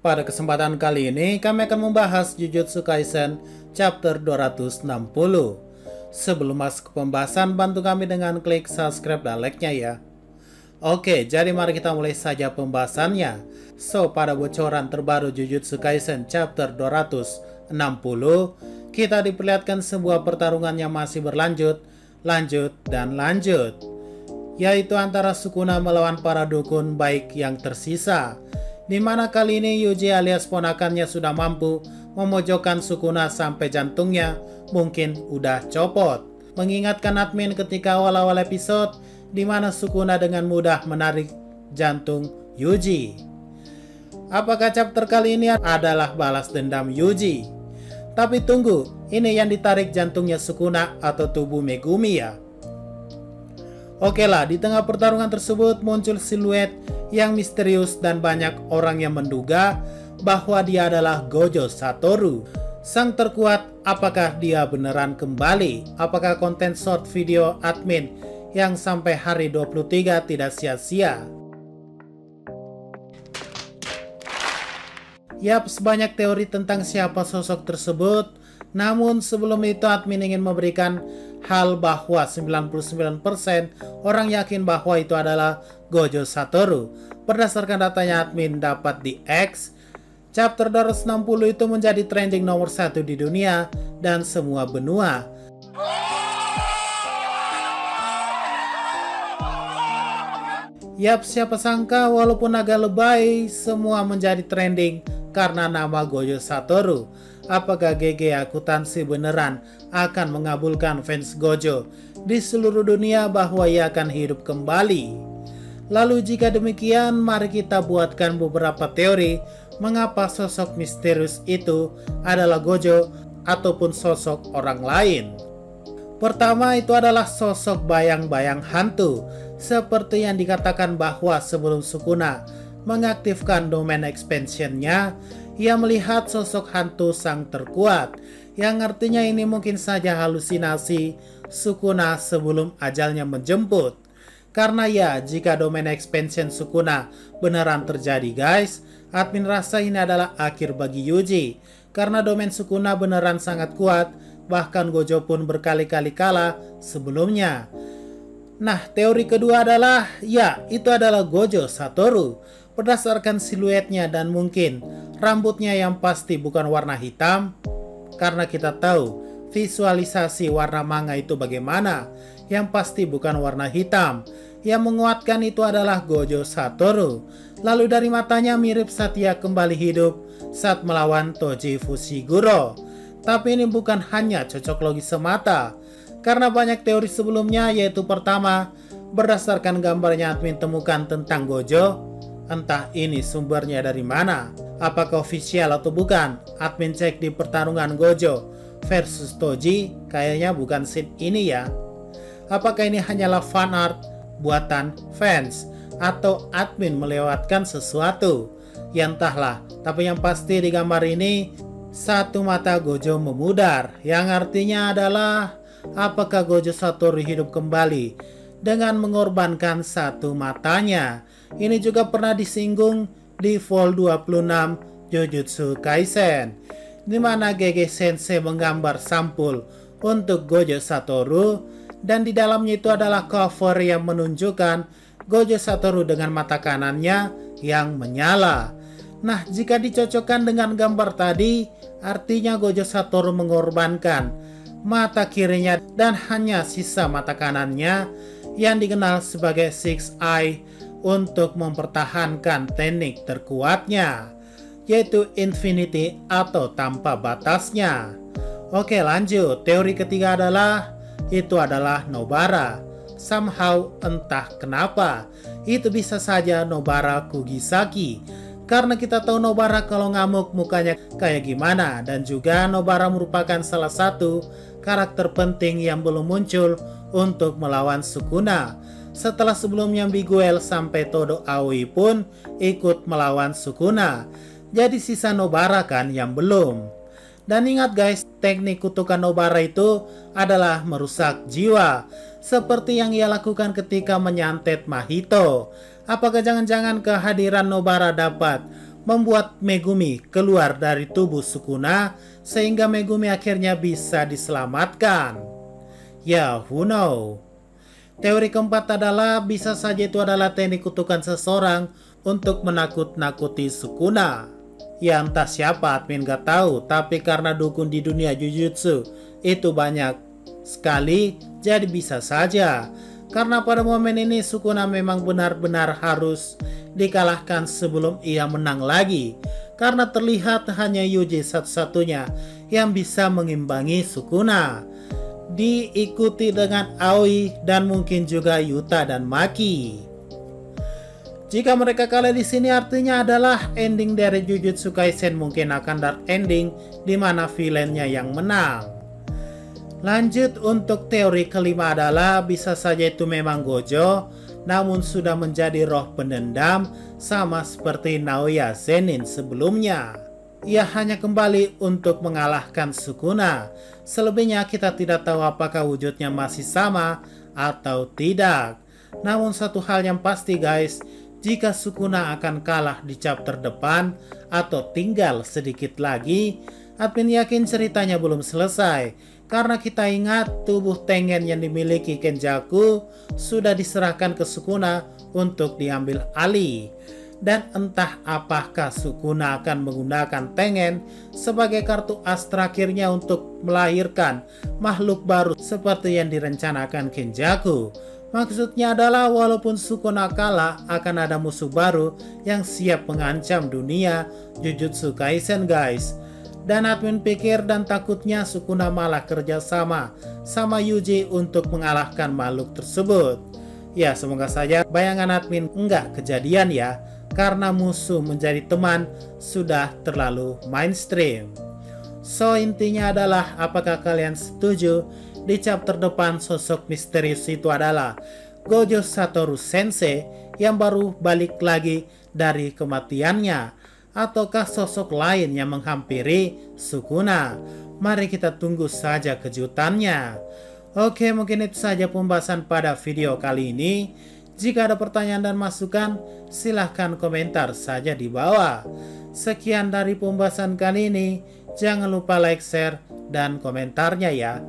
Pada kesempatan kali ini kami akan membahas Jujutsu Kaisen chapter 260. Sebelum masuk ke pembahasan, bantu kami dengan klik subscribe dan like-nya ya. Oke, jadi mari kita mulai saja pembahasannya. Pada bocoran terbaru Jujutsu Kaisen chapter 260, kita diperlihatkan sebuah pertarungan yang masih berlanjut, dan lanjut, yaitu antara Sukuna melawan para dukun baik yang tersisa, di mana kali ini Yuji alias ponakannya sudah mampu memojokkan Sukuna sampai jantungnya mungkin udah copot. Mengingatkan admin ketika awal-awal episode di mana Sukuna dengan mudah menarik jantung Yuji. Apakah chapter kali ini adalah balas dendam Yuji? Tapi tunggu, ini yang ditarik jantungnya Sukuna atau tubuh Megumi ya? Oke lah, di tengah pertarungan tersebut muncul siluet yang misterius dan banyak orang yang menduga bahwa dia adalah Gojo Satoru, sang terkuat. Apakah dia beneran kembali? Apakah konten short video admin yang sampai hari 23 tidak sia-sia? Yap, sebanyak teori tentang siapa sosok tersebut. Namun sebelum itu admin ingin memberikan hal bahwa 99% orang yakin bahwa itu adalah Gojo Satoru. Berdasarkan datanya admin dapat di X, chapter 260 itu menjadi trending nomor 1 di dunia dan semua benua. Yap, siapa sangka walaupun agak lebay, semua menjadi trending karena nama Gojo Satoru. Apakah GG akuntansi beneran akan mengabulkan fans Gojo di seluruh dunia bahwa ia akan hidup kembali? Lalu jika demikian, mari kita buatkan beberapa teori mengapa sosok misterius itu adalah Gojo ataupun sosok orang lain. Pertama, itu adalah sosok bayang-bayang hantu, seperti yang dikatakan bahwa sebelum Sukuna mengaktifkan domain expansionnya, ia melihat sosok hantu sang terkuat, yang artinya ini mungkin saja halusinasi Sukuna sebelum ajalnya menjemput. Karena ya, jika domain expansion Sukuna beneran terjadi guys, admin rasa ini adalah akhir bagi Yuji, karena domain Sukuna beneran sangat kuat, bahkan Gojo pun berkali-kali kalah sebelumnya. Nah, teori kedua adalah, ya, itu adalah Gojo Satoru. Berdasarkan siluetnya dan mungkin rambutnya yang pasti bukan warna hitam, karena kita tahu visualisasi warna manga itu bagaimana, yang pasti bukan warna hitam. Yang menguatkan itu adalah Gojo Satoru. Lalu dari matanya mirip saat ia kembali hidup saat melawan Toji Fushiguro. Tapi ini bukan hanya cocok logis semata, karena banyak teori sebelumnya, yaitu pertama, berdasarkan gambarnya admin temukan tentang Gojo. Entah ini sumbernya dari mana, apakah official atau bukan. Admin cek di pertarungan Gojo versus Toji, kayaknya bukan scene ini ya. Apakah ini hanyalah fan art buatan fans, atau admin melewatkan sesuatu? Ya entahlah, tapi yang pasti di gambar ini satu mata Gojo memudar, yang artinya adalah apakah Gojo Satoru hidup kembali dengan mengorbankan satu matanya. Ini juga pernah disinggung di Vol 26 Jujutsu Kaisen, di mana GG Sensei menggambar sampul untuk Gojo Satoru, dan di dalamnya itu adalah cover yang menunjukkan Gojo Satoru dengan mata kanannya yang menyala. Nah, jika dicocokkan dengan gambar tadi, artinya Gojo Satoru mengorbankan mata kirinya dan hanya sisa mata kanannya yang dikenal sebagai Six Eye untuk mempertahankan teknik terkuatnya, yaitu Infinity atau tanpa batasnya. Oke, lanjut. Teori ketiga adalah itu adalah Nobara. Somehow, entah kenapa, itu bisa saja Nobara Kugisaki, karena kita tahu Nobara kalau ngamuk mukanya kayak gimana, dan juga Nobara merupakan salah satu karakter penting yang belum muncul untuk melawan Sukuna, setelah sebelumnya Biguel sampai Todo Aoi pun ikut melawan Sukuna. Jadi sisa Nobara kan yang belum. Dan ingat guys, teknik kutukan Nobara itu adalah merusak jiwa, seperti yang ia lakukan ketika menyantet Mahito. Apakah jangan-jangan kehadiran Nobara dapat membuat Megumi keluar dari tubuh Sukuna sehingga Megumi akhirnya bisa diselamatkan. Ya, who know? Teori keempat adalah bisa saja itu adalah teknik kutukan seseorang untuk menakut-nakuti Sukuna. Ya entah siapa, admin gak tahu, tapi karena dukun di dunia Jujutsu itu banyak sekali, jadi bisa saja. Karena pada momen ini Sukuna memang benar-benar harus dikalahkan sebelum ia menang lagi. Karena terlihat hanya Yuji satu-satunya yang bisa mengimbangi Sukuna. Diikuti dengan Aoi dan mungkin juga Yuta dan Maki. Jika mereka kalah di sini artinya adalah ending dari Jujutsu Kaisen mungkin akan dark ending di mana villainnya yang menang. Lanjut untuk teori kelima adalah bisa saja itu memang Gojo, namun sudah menjadi roh pendendam sama seperti Naoya Zenin sebelumnya. Ia hanya kembali untuk mengalahkan Sukuna. Selebihnya kita tidak tahu apakah wujudnya masih sama atau tidak. Namun satu hal yang pasti guys, jika Sukuna akan kalah di chapter depan atau tinggal sedikit lagi, admin yakin ceritanya belum selesai. Karena kita ingat tubuh Tengen yang dimiliki Kenjaku sudah diserahkan ke Sukuna untuk diambil alih. Dan entah apakah Sukuna akan menggunakan Tengen sebagai kartu as terakhirnya untuk melahirkan makhluk baru seperti yang direncanakan Kenjaku. Maksudnya adalah walaupun Sukuna kalah akan ada musuh baru yang siap mengancam dunia Jujutsu Kaisen guys. Dan admin pikir dan takutnya Sukuna malah kerjasama sama Yuji untuk mengalahkan makhluk tersebut. Ya semoga saja bayangan admin enggak kejadian ya, karena musuh menjadi teman sudah terlalu mainstream. So intinya adalah apakah kalian setuju di chapter depan sosok misterius itu adalah Gojo Satoru Sensei yang baru balik lagi dari kematiannya, ataukah sosok lain yang menghampiri Sukuna? Mari kita tunggu saja kejutannya. Oke, mungkin itu saja pembahasan pada video kali ini. Jika ada pertanyaan dan masukan, silahkan komentar saja di bawah. Sekian dari pembahasan kali ini. Jangan lupa like, share, dan komentarnya ya.